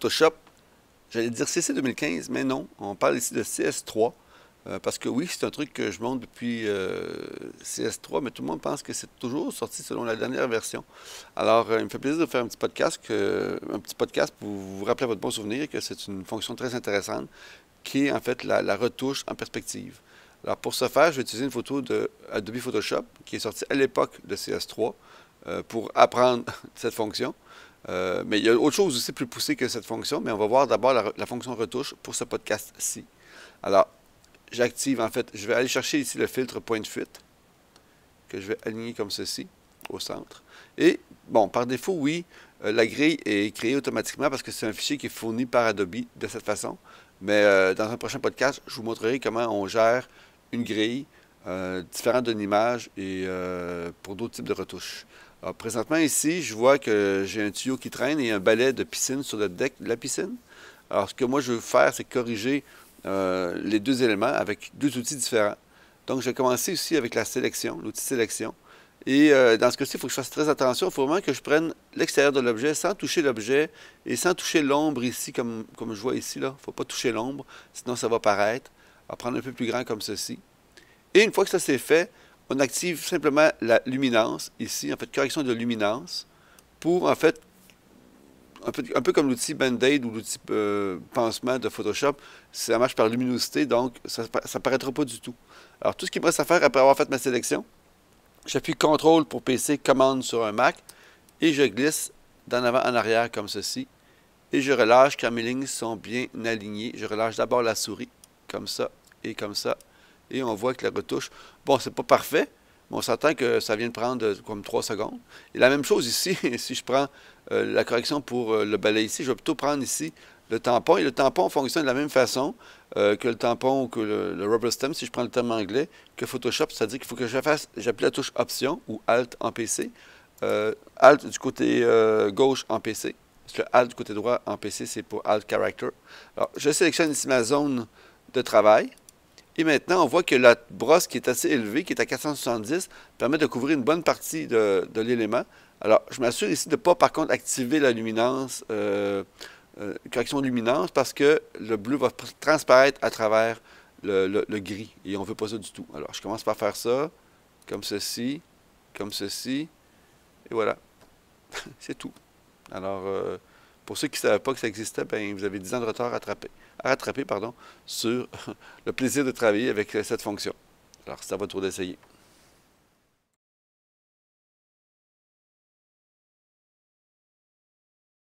Photoshop. J'allais dire CC 2015, mais non, on parle ici de CS3. Parce que oui, c'est un truc que je monte depuis CS3, mais tout le monde pense que c'est toujours sorti selon la dernière version. Alors, il me fait plaisir de faire un petit podcast pour vous rappeler à votre bon souvenir que c'est une fonction très intéressante qui est en fait la retouche en perspective. Alors, pour ce faire, je vais utiliser une photo de Adobe Photoshop qui est sortie à l'époque de CS3 pour apprendre cette fonction. Mais il y a autre chose aussi plus poussée que cette fonction, mais on va voir d'abord la fonction retouche pour ce podcast-ci. Alors, j'active en fait, je vais aller chercher ici le filtre point de fuite, que je vais aligner comme ceci, au centre. Et, bon, par défaut, oui, la grille est créée automatiquement parce que c'est un fichier qui est fourni par Adobe de cette façon. Mais dans un prochain podcast, je vous montrerai comment on gère une grille différente d'une image et pour d'autres types de retouches. Alors, présentement, ici, je vois que j'ai un tuyau qui traîne et un balai de piscine sur le deck de la piscine. Alors, ce que moi, je veux faire, c'est corriger les deux éléments avec deux outils différents. Donc, je vais commencer ici avec la sélection, l'outil sélection. Et dans ce cas-ci, il faut que je fasse très attention. Il faut vraiment que je prenne l'extérieur de l'objet sans toucher l'objet et sans toucher l'ombre ici, comme je vois ici. Il ne faut pas toucher l'ombre, sinon ça va paraître. On va prendre un peu plus grand comme ceci. Et une fois que ça c'est fait, on active simplement la luminance ici, en fait, correction de luminance, pour en fait un peu comme l'outil Band-Aid ou l'outil pansement de Photoshop, ça marche par luminosité, donc ça ne paraîtra pas du tout. Alors, tout ce qu'il me reste à faire après avoir fait ma sélection, j'appuie CTRL pour PC, commande sur un Mac, et je glisse d'en avant en arrière comme ceci. Et je relâche quand mes lignes sont bien alignées. Je relâche d'abord la souris, comme ça et comme ça. Et on voit que la retouche, bon, c'est pas parfait, mais on s'entend que ça vient de prendre comme 3 secondes. Et la même chose ici, si je prends la correction pour le balai ici, je vais plutôt prendre ici le tampon. Et le tampon fonctionne de la même façon que le tampon ou que le rubber stamp, si je prends le terme anglais, que Photoshop. C'est-à-dire qu'il faut que j'appuie la touche Option ou Alt en PC. Alt du côté gauche en PC. Le Alt du côté droit en PC, c'est pour Alt Character. Alors, je sélectionne ici ma zone de travail. Et maintenant, on voit que la brosse qui est assez élevée, qui est à 470, permet de couvrir une bonne partie de l'élément. Alors, je m'assure ici de ne pas, par contre, activer la luminance, correction de luminance, parce que le bleu va transparaître à travers le gris. Et on ne veut pas ça du tout. Alors, je commence par faire ça, comme ceci, et voilà. C'est tout. Alors, pour ceux qui ne savaient pas que ça existait, ben, vous avez 10 ans de retard à rattraper sur le plaisir de travailler avec cette fonction. Alors, c'est à votre tour d'essayer.